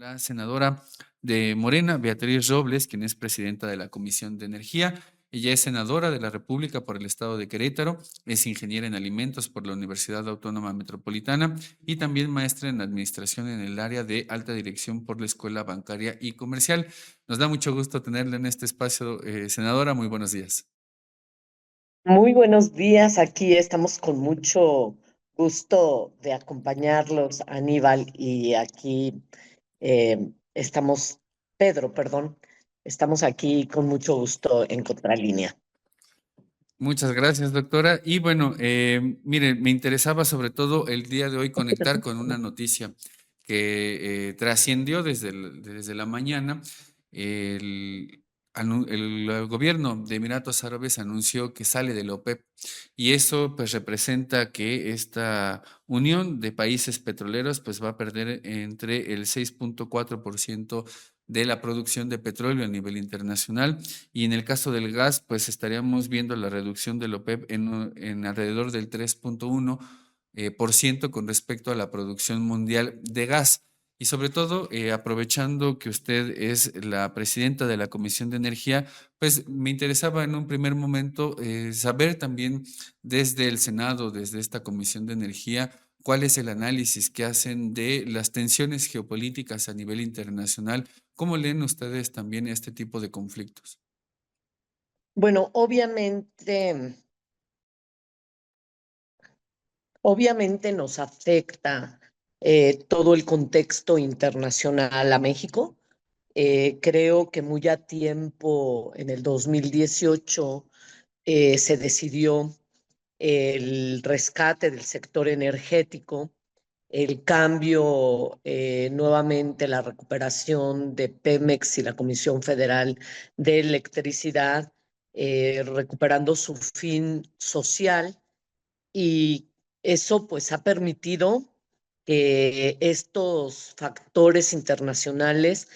La senadora de Morena, Beatriz Robles, quien es presidenta de la Comisión de Energía. Ella es senadora de la República por el estado de Querétaro, es ingeniera en alimentos por la Universidad Autónoma Metropolitana y también maestra en administración en el área de alta dirección por la Escuela Bancaria y Comercial. Nos da mucho gusto tenerla en este espacio, senadora. Muy buenos días. Muy buenos días, aquí estamos con mucho gusto de acompañarlos, Aníbal, y aquí estamos, Pedro, perdón, estamos aquí con mucho gusto en Contralínea. Muchas gracias, doctora. Y bueno, mire, me interesaba sobre todo el día de hoy conectar con una noticia que trascendió desde la mañana. El, el gobierno de Emiratos Árabes anunció que sale de la OPEP y eso pues representa que esta unión de países petroleros pues va a perder entre el 6.4% de la producción de petróleo a nivel internacional. Y en el caso del gas, pues estaríamos viendo la reducción del OPEP en alrededor del 3.1% con respecto a la producción mundial de gas. Y sobre todo, aprovechando que usted es la presidenta de la Comisión de Energía, pues me interesaba en un primer momento saber también desde el Senado, desde esta Comisión de Energía, cuál es el análisis que hacen de las tensiones geopolíticas a nivel internacional. ¿Cómo leen ustedes también este tipo de conflictos? Bueno, obviamente nos afecta todo el contexto internacional a México. Creo que muy a tiempo, en el 2018, se decidió el rescate del sector energético, el cambio, nuevamente la recuperación de Pemex y la Comisión Federal de Electricidad, recuperando su fin social, y eso pues ha permitido que estos factores internacionales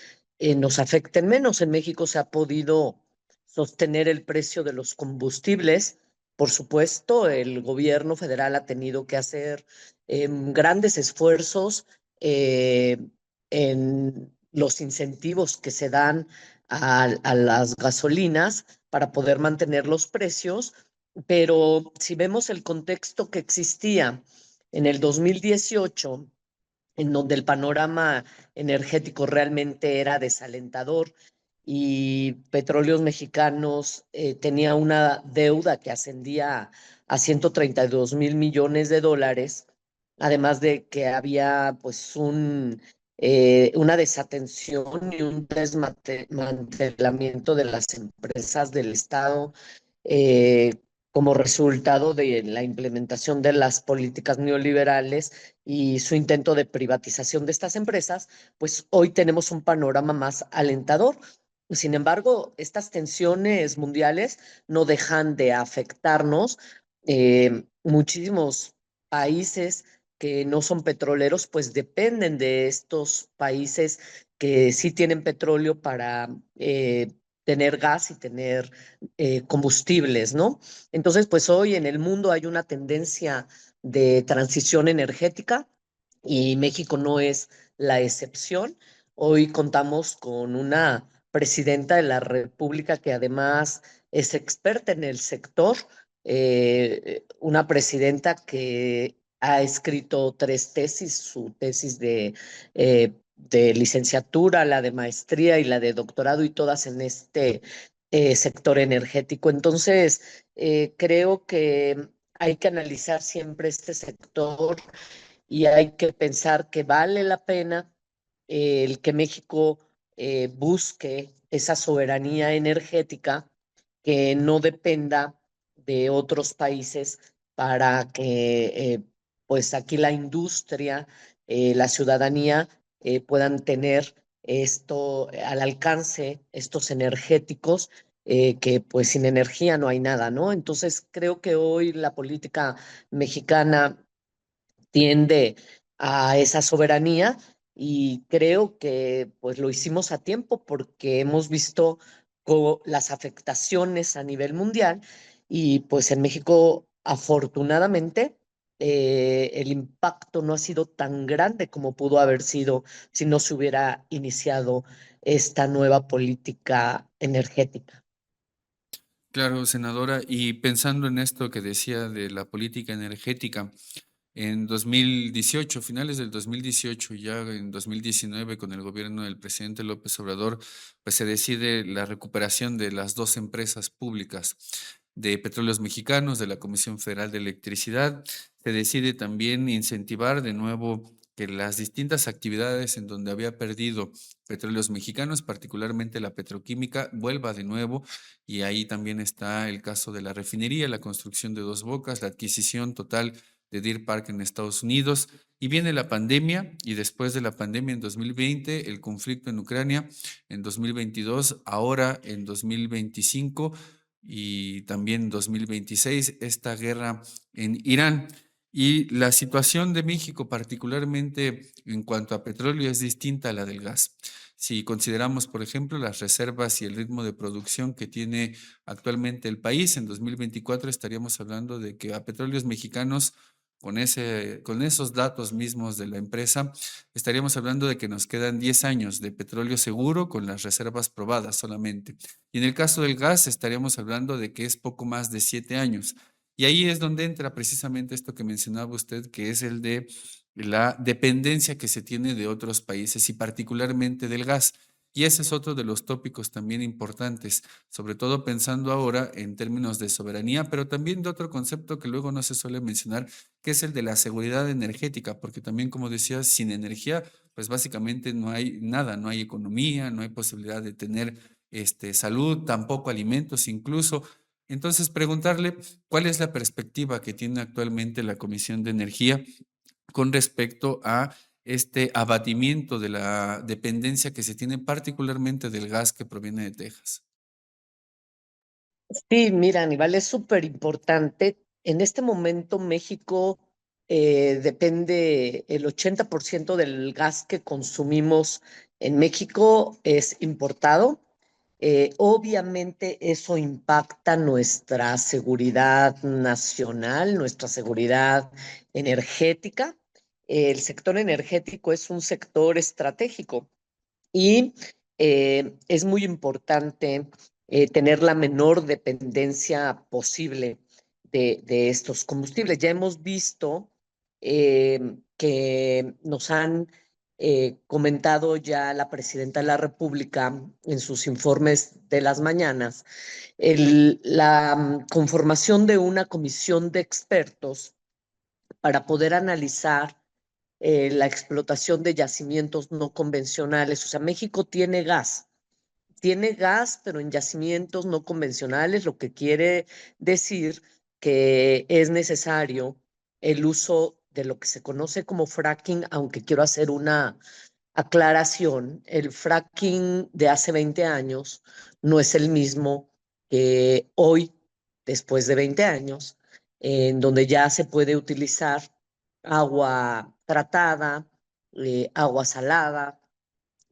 nos afecten menos. En México se ha podido sostener el precio de los combustibles. Por supuesto, el gobierno federal ha tenido que hacer grandes esfuerzos eh, en los incentivos que se dan a las gasolinas para poder mantener los precios, pero si vemos el contexto que existía en el 2018, en donde el panorama energético realmente era desalentador y Petróleos Mexicanos tenía una deuda que ascendía a 132.000 millones de dólares, además de que había pues una desatención y un desmantelamiento de las empresas del Estado, eh, como resultado de la implementación de las políticas neoliberales y su intento de privatización de estas empresas, pues hoy tenemos un panorama más alentador. Sin embargo, estas tensiones mundiales no dejan de afectarnos. Muchísimos países que no son petroleros, pues dependen de estos países que sí tienen petróleo para tener gas y tener combustibles, ¿no? Entonces, pues hoy en el mundo hay una tendencia de transición energética y México no es la excepción. Hoy contamos con una presidenta de la República que además es experta en el sector, una presidenta que ha escrito 3 tesis, su tesis de licenciatura, la de maestría y la de doctorado, y todas en este sector energético. Entonces, creo que hay que analizar siempre este sector y hay que pensar que vale la pena el que México busque esa soberanía energética, que no dependa de otros países para que pues aquí la industria, la ciudadanía puedan tener esto al alcance, estos energéticos, que pues sin energía no hay nada, ¿no? Entonces creo que hoy la política mexicana tiende a esa soberanía, y creo que pues lo hicimos a tiempo porque hemos visto las afectaciones a nivel mundial, y pues en México afortunadamente el impacto no ha sido tan grande como pudo haber sido si no se hubiera iniciado esta nueva política energética. Claro, senadora, y pensando en esto que decía de la política energética, en 2018, finales del 2018, ya en 2019, con el gobierno del presidente López Obrador, pues se decide la recuperación de las dos empresas públicas de Petróleos Mexicanos, de la Comisión Federal de Electricidad. Se decide también incentivar de nuevo que las distintas actividades en donde había perdido Petróleos Mexicanos, particularmente la petroquímica, vuelva de nuevo. Y ahí también está el caso de la refinería, la construcción de Dos Bocas, la adquisición total de Deer Park en Estados Unidos. Y viene la pandemia, y después de la pandemia en 2020, el conflicto en Ucrania en 2022, ahora en 2025 y también en 2026, esta guerra en Irán. Y la situación de México, particularmente en cuanto a petróleo, es distinta a la del gas. Si consideramos, por ejemplo, las reservas y el ritmo de producción que tiene actualmente el país, en 2024 estaríamos hablando de que a Petróleos Mexicanos, con esos datos mismos de la empresa, estaríamos hablando de que nos quedan 10 años de petróleo seguro con las reservas probadas solamente. Y en el caso del gas, estaríamos hablando de que es poco más de 7 años. Y ahí es donde entra precisamente esto que mencionaba usted, que es el de la dependencia que se tiene de otros países y particularmente del gas. Y ese es otro de los tópicos también importantes, sobre todo pensando ahora en términos de soberanía, pero también de otro concepto que luego no se suele mencionar, que es el de la seguridad energética, porque también, como decías, sin energía, pues básicamente no hay nada, no hay economía, no hay posibilidad de tener salud, tampoco alimentos incluso. Entonces, preguntarle cuál es la perspectiva que tiene actualmente la Comisión de Energía con respecto a este abatimiento de la dependencia que se tiene particularmente del gas que proviene de Texas. Sí, mira, Aníbal, es súper importante. En este momento México depende, el 80% del gas que consumimos en México es importado. Obviamente eso impacta nuestra seguridad nacional, nuestra seguridad energética. El sector energético es un sector estratégico y es muy importante tener la menor dependencia posible de estos combustibles. Ya hemos visto que nos han comentado ya la presidenta de la República en sus informes de las mañanas, la conformación de una comisión de expertos para poder analizar la explotación de yacimientos no convencionales. O sea, México tiene gas, pero en yacimientos no convencionales, lo que quiere decir que es necesario el uso de lo que se conoce como fracking, aunque quiero hacer una aclaración. El fracking de hace 20 años no es el mismo que hoy, después de 20 años, en donde ya se puede utilizar agua tratada, agua salada,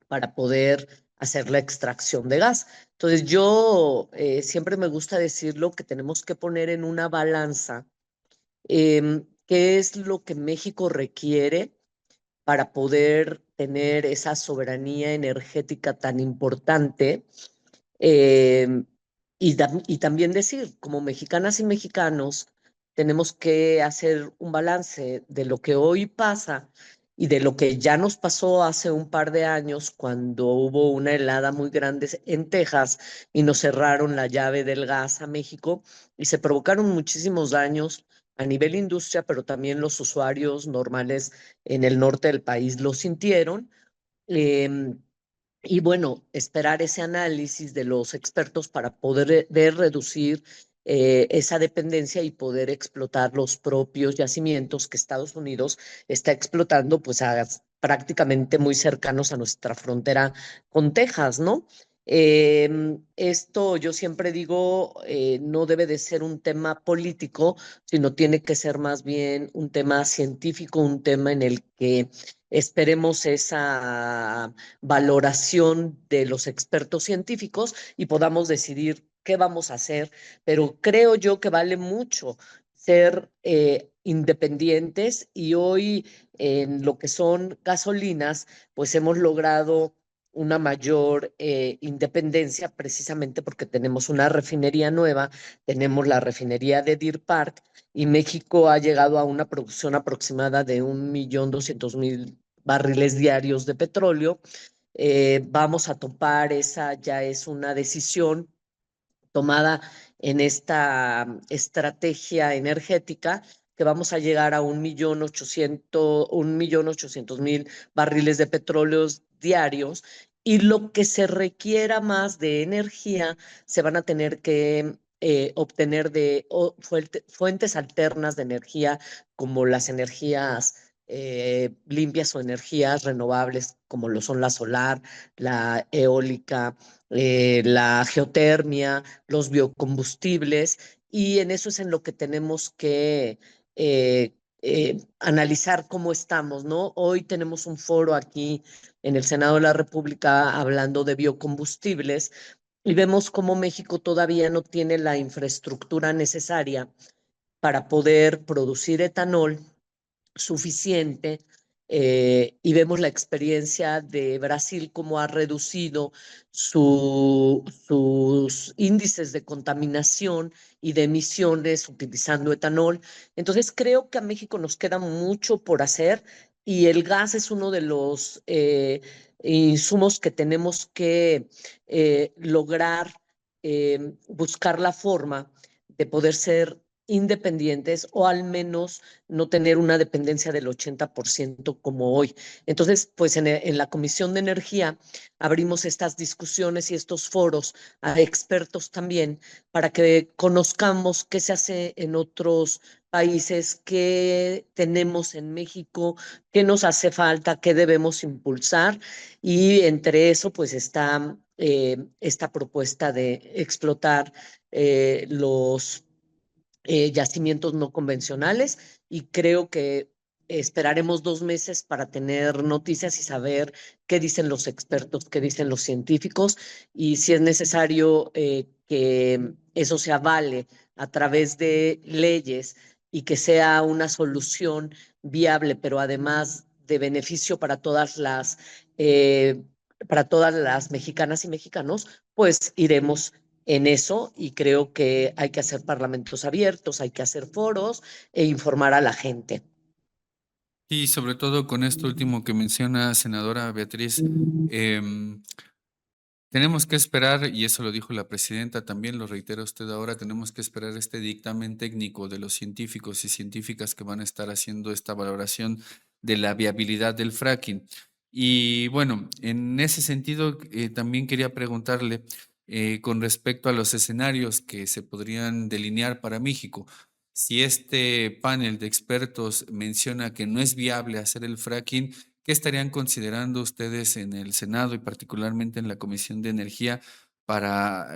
para poder hacer la extracción de gas. Entonces, yo siempre me gusta decirlo que tenemos que poner en una balanza qué es lo que México requiere para poder tener esa soberanía energética tan importante. eh, y también decir, como mexicanas y mexicanos, tenemos que hacer un balance de lo que hoy pasa y de lo que ya nos pasó hace un par de años cuando hubo una helada muy grande en Texas y nos cerraron la llave del gas a México y se provocaron muchísimos daños a nivel industria, pero también los usuarios normales en el norte del país lo sintieron. Em, y bueno, esperar ese análisis de los expertos para poder ver reducir esa dependencia y poder explotar los propios yacimientos que Estados Unidos está explotando, pues prácticamente muy cercanos a nuestra frontera con Texas, ¿no? Esto yo siempre digo, no debe de ser un tema político, sino tiene que ser más bien un tema científico, un tema en el que esperemos esa valoración de los expertos científicos y podamos decidir qué vamos a hacer, pero creo yo que vale mucho ser independientes, y hoy en lo que son gasolinas, pues hemos logrado una mayor independencia precisamente porque tenemos una refinería nueva, tenemos la refinería de Deer Park, y México ha llegado a una producción aproximada de 1.200.000 barriles diarios de petróleo. Vamos a topar, esa ya es una decisión tomada en esta estrategia energética, que vamos a llegar a 1.800.000 barriles de petróleos diarios, y lo que se requiera más de energía se van a tener que obtener de fuentes alternas de energía, como las energías limpias o energías renovables, como lo son la solar, la eólica, la geotermia, los biocombustibles, y en eso es en lo que tenemos que analizar cómo estamos, ¿no? Hoy tenemos un foro aquí en el Senado de la República hablando de biocombustibles, y vemos cómo México todavía no tiene la infraestructura necesaria para poder producir etanol suficiente. Y vemos la experiencia de Brasil, cómo ha reducido sus índices de contaminación y de emisiones utilizando etanol. Entonces, creo que a México nos queda mucho por hacer, y el gas es uno de los insumos que tenemos que lograr buscar la forma de poder ser independientes, o al menos no tener una dependencia del 80% como hoy. Entonces, pues en la Comisión de Energía abrimos estas discusiones y estos foros a expertos también, para que conozcamos qué se hace en otros países, qué tenemos en México, qué nos hace falta, qué debemos impulsar. Y entre eso, pues está esta propuesta de explotar los yacimientos no convencionales, y creo que esperaremos 2 meses para tener noticias y saber qué dicen los expertos, qué dicen los científicos, y si es necesario que eso se avale a través de leyes y que sea una solución viable, pero además de beneficio eh, para todas las mexicanas y mexicanos, pues iremos en eso, y creo que hay que hacer parlamentos abiertos, hay que hacer foros e informar a la gente. Y sobre todo con esto último que menciona, senadora Beatriz, em, tenemos que esperar, y eso lo dijo la presidenta, también lo reitera usted ahora, tenemos que esperar este dictamen técnico de los científicos y científicas que van a estar haciendo esta valoración de la viabilidad del fracking. Y bueno, en ese sentido, también quería preguntarle con respecto a los escenarios que se podrían delinear para México. Si este panel de expertos menciona que no es viable hacer el fracking, ¿qué estarían considerando ustedes en el Senado y particularmente en la Comisión de Energía para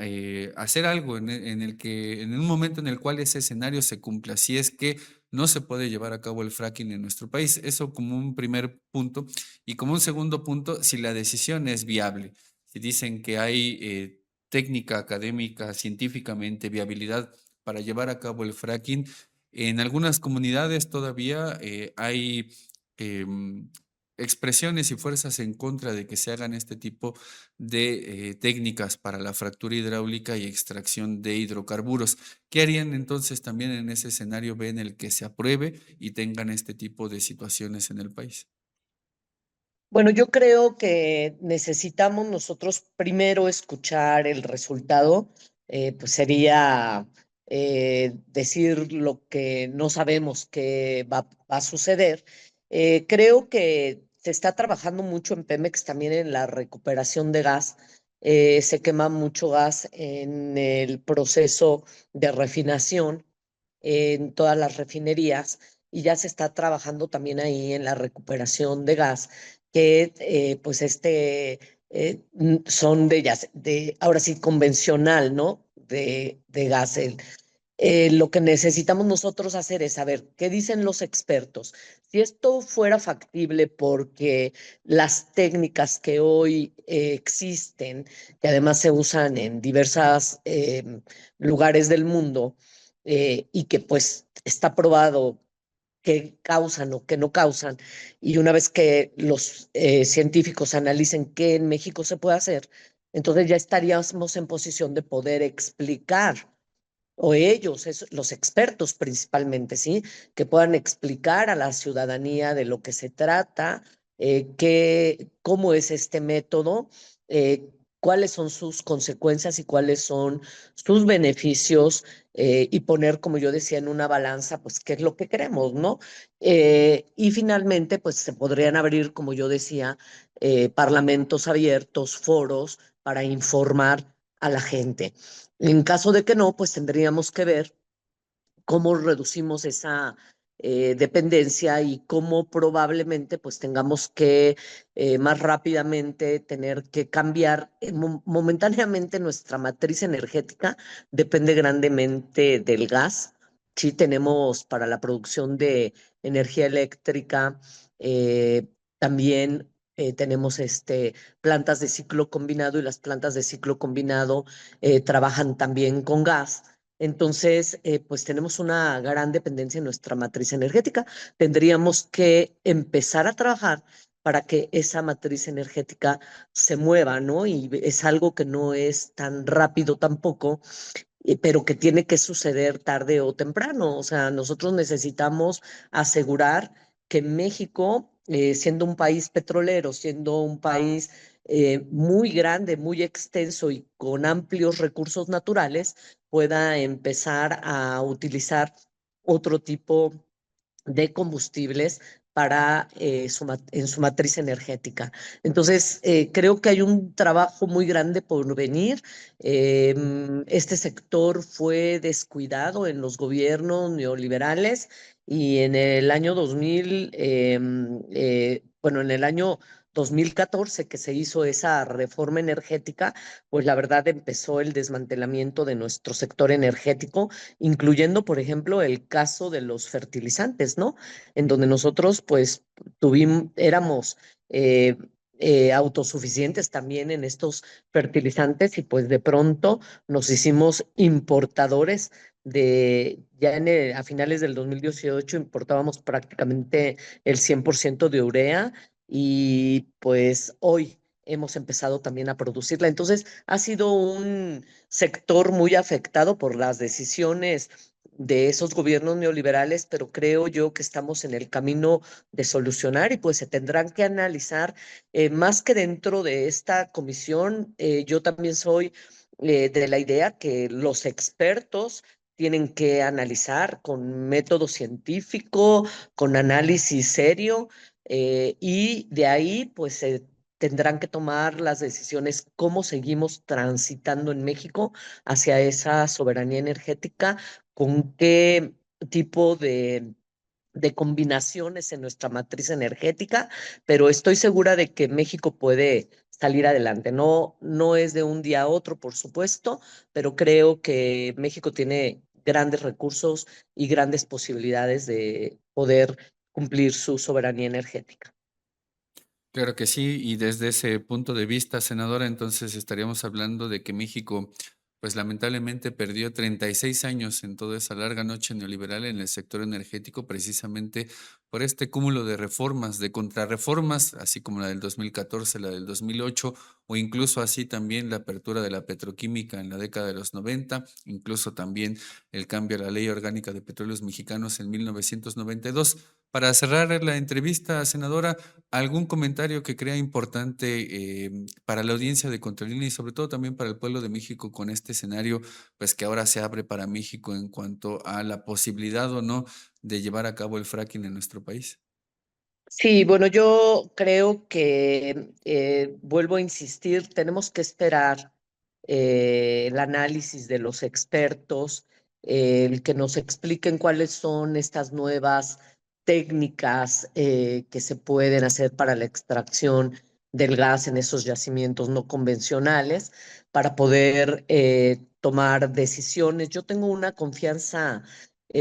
hacer algo en el que, en un momento en el cual ese escenario se cumpla, si es que no se puede llevar a cabo el fracking en nuestro país? Eso como un primer punto. Y como un segundo punto, si la decisión es viable, si dicen que hay técnica académica, científicamente, viabilidad para llevar a cabo el fracking, en algunas comunidades todavía hay em, expresiones y fuerzas en contra de que se hagan este tipo de técnicas para la fractura hidráulica y extracción de hidrocarburos. ¿Qué harían entonces también en ese escenario B en el que se apruebe y tengan este tipo de situaciones en el país? Bueno, yo creo que necesitamos nosotros primero escuchar el resultado. Pues sería decir lo que no sabemos que va a suceder. Creo que se está trabajando mucho en Pemex también en la recuperación de gas. Se quema mucho gas en el proceso de refinación en todas las refinerías, y ya se está trabajando también ahí en la recuperación de gas, que pues son de ahora sí convencional, ¿no? De gas. Lo que necesitamos nosotros hacer es saber qué dicen los expertos. Si esto fuera factible, porque las técnicas que hoy existen, que además se usan en diversos lugares del mundo, y que pues está probado que causan o que no causan, y una vez que los científicos analicen qué en México se puede hacer, entonces ya estaríamos en posición de poder explicar, o ellos, los expertos principalmente, ¿sí? Que puedan explicar a la ciudadanía de lo que se trata, cómo es este método, cuáles son sus consecuencias y cuáles son sus beneficios, y poner, como yo decía, en una balanza, pues, qué es lo que queremos, ¿no? Y finalmente, pues, se podrían abrir, como yo decía, parlamentos abiertos, foros para informar a la gente. En caso de que no, pues tendríamos que ver cómo reducimos esa dependencia y cómo probablemente pues tengamos que más rápidamente tener que cambiar momentáneamente nuestra matriz energética. Depende grandemente del gas. Sí tenemos para la producción de energía eléctrica, también tenemos plantas de ciclo combinado, y las plantas de ciclo combinado trabajan también con gas. Entonces, pues tenemos una gran dependencia en nuestra matriz energética. Tendríamos que empezar a trabajar para que esa matriz energética se mueva, ¿no? Y es algo que no es tan rápido tampoco, pero que tiene que suceder tarde o temprano. O sea, nosotros necesitamos asegurar que México, siendo un país petrolero, siendo un país muy grande, muy extenso y con amplios recursos naturales, pueda empezar a utilizar otro tipo de combustibles para en su matriz energética. Entonces, creo que hay un trabajo muy grande por venir. Este sector fue descuidado en los gobiernos neoliberales, y en el año 2000, bueno, en el año 2014 que se hizo esa reforma energética, pues la verdad empezó el desmantelamiento de nuestro sector energético, incluyendo, por ejemplo, el caso de los fertilizantes, ¿no? En donde nosotros, pues, éramos autosuficientes también en estos fertilizantes, y pues de pronto nos hicimos importadores ya a finales del 2018 importábamos prácticamente el 100% de urea, y pues hoy hemos empezado también a producirla. Entonces, ha sido un sector muy afectado por las decisiones de esos gobiernos neoliberales, pero creo yo que estamos en el camino de solucionar, y pues se tendrán que analizar más que dentro de esta comisión. Yo también soy de la idea que los expertos tienen que analizar con método científico, con análisis serio, y de ahí pues se tendrán que tomar las decisiones cómo seguimos transitando en México hacia esa soberanía energética, con qué tipo de combinaciones en nuestra matriz energética, pero estoy segura de que México puede salir adelante. No, no es de un día a otro, por supuesto, pero creo que México tiene grandes recursos y grandes posibilidades de poder cumplir su soberanía energética. Claro que sí, y desde ese punto de vista, senadora, entonces estaríamos hablando de que México, pues lamentablemente perdió 36 años en toda esa larga noche neoliberal en el sector energético, precisamente por este cúmulo de reformas, de contrarreformas, así como la del 2014, la del 2008, o incluso así también la apertura de la petroquímica en la década de los 90, incluso también el cambio a la Ley Orgánica de Petróleos Mexicanos en 1992. Para cerrar la entrevista, senadora, ¿algún comentario que crea importante para la audiencia de Contralínea y sobre todo también para el pueblo de México con este escenario, pues que ahora se abre para México en cuanto a la posibilidad o no de llevar a cabo el fracking en nuestro país? Sí, bueno, yo creo que, vuelvo a insistir, tenemos que esperar el análisis de los expertos, el que nos expliquen cuáles son estas nuevas técnicas que se pueden hacer para la extracción del gas en esos yacimientos no convencionales, para poder tomar decisiones. Yo tengo una confianza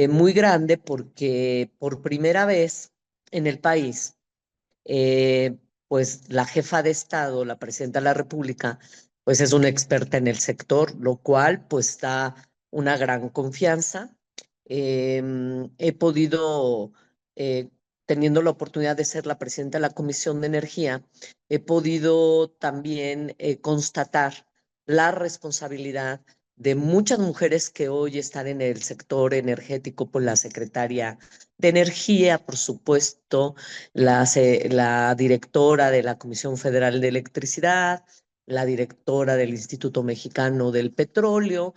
muy grande, porque por primera vez en el país, pues la jefa de Estado, la presidenta de la República, pues es una experta en el sector, lo cual pues da una gran confianza. he podido, eh, teniendo la oportunidad de ser la presidenta de la Comisión de Energía, he podido también constatar la responsabilidad de muchas mujeres que hoy están en el sector energético, por la secretaria de Energía, por supuesto, la directora de la Comisión Federal de Electricidad, la directora del Instituto Mexicano del Petróleo.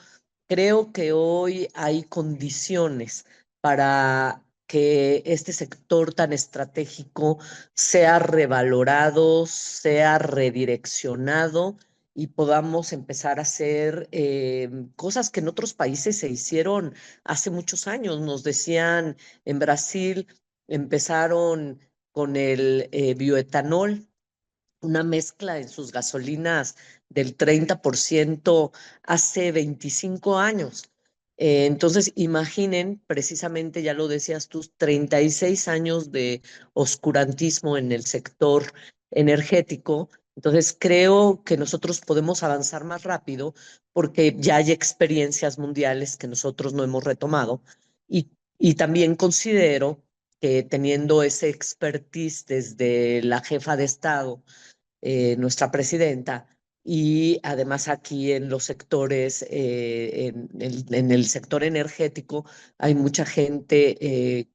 Creo que hoy hay condiciones para que este sector tan estratégico sea revalorado, sea redireccionado y podamos empezar a hacer cosas que en otros países se hicieron hace muchos años. Nos decían en Brasil, empezaron con el bioetanol, una mezcla en sus gasolinas del 30% hace 25 años. Entonces, imaginen, precisamente, ya lo decías tú, 36 años de oscurantismo en el sector energético. Entonces, creo que nosotros podemos avanzar más rápido porque ya hay experiencias mundiales que nosotros no hemos retomado. Y también considero que teniendo ese expertise desde la jefa de Estado, nuestra presidenta, y además aquí en los sectores, en el sector energético, hay mucha gente,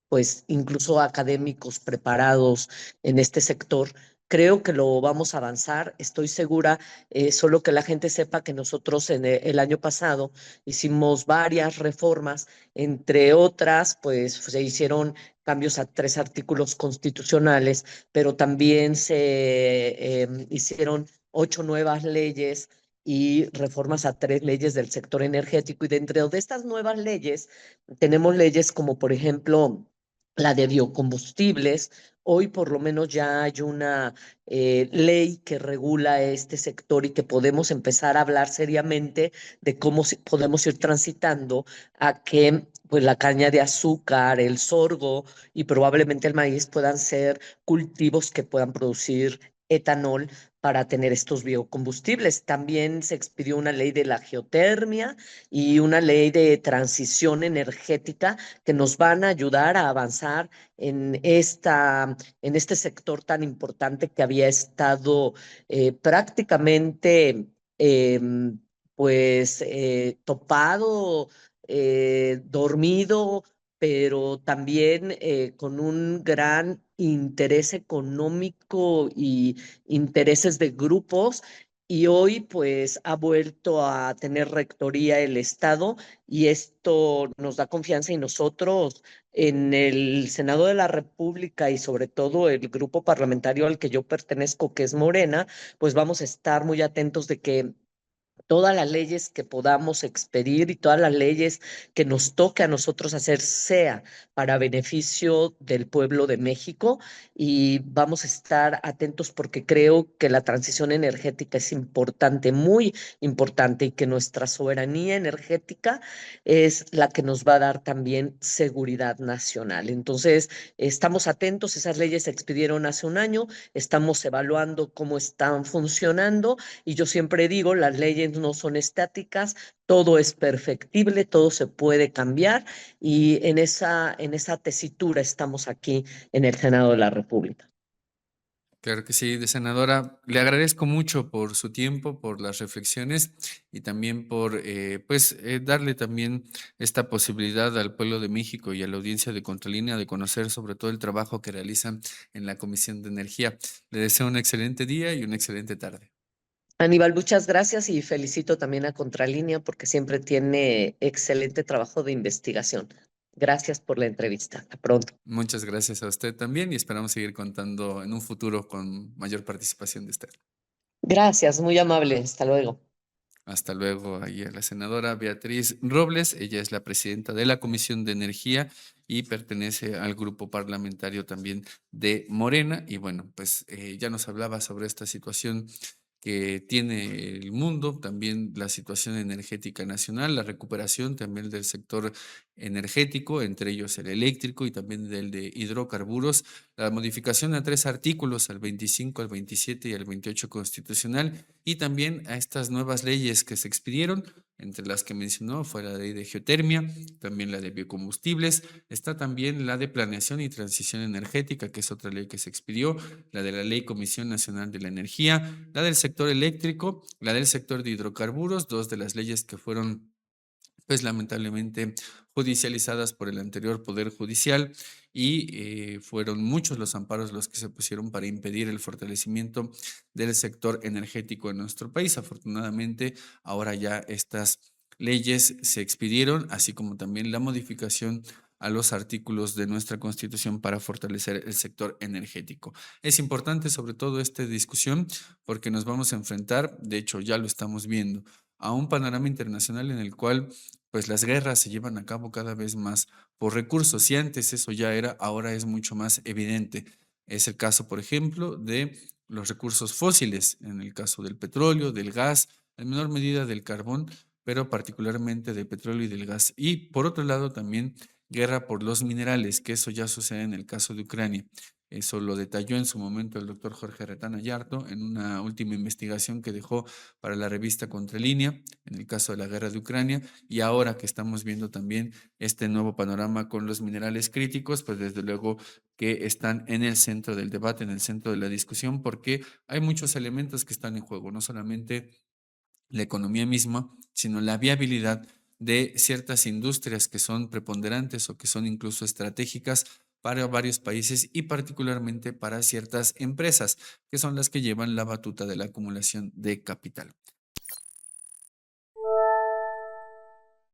pues incluso académicos preparados en este sector. Creo que lo vamos a avanzar, estoy segura, solo que la gente sepa que nosotros en el año pasado hicimos varias reformas, entre otras, pues se hicieron cambios a 3 artículos constitucionales, pero también se hicieron 8 nuevas leyes y reformas a 3 leyes del sector energético. Y dentro de estas nuevas leyes tenemos leyes como, por ejemplo, la de biocombustibles. Hoy por lo menos ya hay una ley que regula este sector y que podemos empezar a hablar seriamente de cómo podemos ir transitando a que pues la caña de azúcar, el sorgo y probablemente el maíz puedan ser cultivos que puedan producir etanol para tener estos biocombustibles. También se expidió una ley de la geotermia y una ley de transición energética que nos van a ayudar a avanzar en este sector tan importante que había estado prácticamente topado, dormido, pero también con un gran interés económico y intereses de grupos. Y hoy pues ha vuelto a tener rectoría el Estado y esto nos da confianza, y nosotros en el Senado de la República y sobre todo el grupo parlamentario al que yo pertenezco, que es Morena, pues vamos a estar muy atentos de que todas las leyes que podamos expedir y todas las leyes que nos toque a nosotros hacer sea para beneficio del pueblo de México, y vamos a estar atentos porque creo que la transición energética es importante, muy importante, y que nuestra soberanía energética es la que nos va a dar también seguridad nacional. Entonces, estamos atentos, esas leyes se expidieron hace un año, estamos evaluando cómo están funcionando y yo siempre digo, las leyes no son estáticas, todo es perfectible, todo se puede cambiar y en esa tesitura estamos aquí en el Senado de la República. Claro que sí, de senadora. Le agradezco mucho por su tiempo, por las reflexiones y también por darle también esta posibilidad al pueblo de México y a la audiencia de Contralínea de conocer sobre todo el trabajo que realizan en la Comisión de Energía. Le deseo un excelente día y una excelente tarde. Aníbal, muchas gracias y felicito también a Contralínea porque siempre tiene excelente trabajo de investigación. Gracias por la entrevista. Hasta pronto. Muchas gracias a usted también y esperamos seguir contando en un futuro con mayor participación de usted. Gracias, muy amable. Hasta luego. Hasta luego, ahí a la senadora Beatriz Robles. Ella es la presidenta de la Comisión de Energía y pertenece al grupo parlamentario también de Morena. Y bueno, pues ya nos hablaba sobre esta situación que tiene el mundo, también la situación energética nacional, la recuperación también del sector energético, entre ellos el eléctrico y también del de hidrocarburos, la modificación a 3 artículos, al 25, al 27 y al 28 constitucional, y también a estas nuevas leyes que se expidieron Entre las que mencionó fue la ley de geotermia, también la de biocombustibles, está también la de planeación y transición energética, que es otra ley que se expidió, la de la Ley Comisión Nacional de la Energía, la del sector eléctrico, la del sector de hidrocarburos, dos de las leyes que fueron pues lamentablemente judicializadas por el anterior Poder Judicial y fueron muchos los amparos los que se pusieron para impedir el fortalecimiento del sector energético en nuestro país. Afortunadamente, ahora ya estas leyes se expidieron, así como también la modificación a los artículos de nuestra Constitución para fortalecer el sector energético. Es importante sobre todo esta discusión porque nos vamos a enfrentar, de hecho ya lo estamos viendo, a un panorama internacional en el cual pues las guerras se llevan a cabo cada vez más por recursos. Si antes eso ya era, ahora es mucho más evidente. Es el caso, por ejemplo, de los recursos fósiles, en el caso del petróleo, del gas, en menor medida del carbón, pero particularmente del petróleo y del gas. Y por otro lado también guerra por los minerales, que eso ya sucede en el caso de Ucrania. Eso lo detalló en su momento el doctor Jorge Retana Yarto en una última investigación que dejó para la revista Contralínea, en el caso de la guerra de Ucrania, y ahora que estamos viendo también este nuevo panorama con los minerales críticos, pues desde luego que están en el centro del debate, en el centro de la discusión, porque hay muchos elementos que están en juego, no solamente la economía misma, sino la viabilidad de ciertas industrias que son preponderantes o que son incluso estratégicas para varios países y particularmente para ciertas empresas, que son las que llevan la batuta de la acumulación de capital.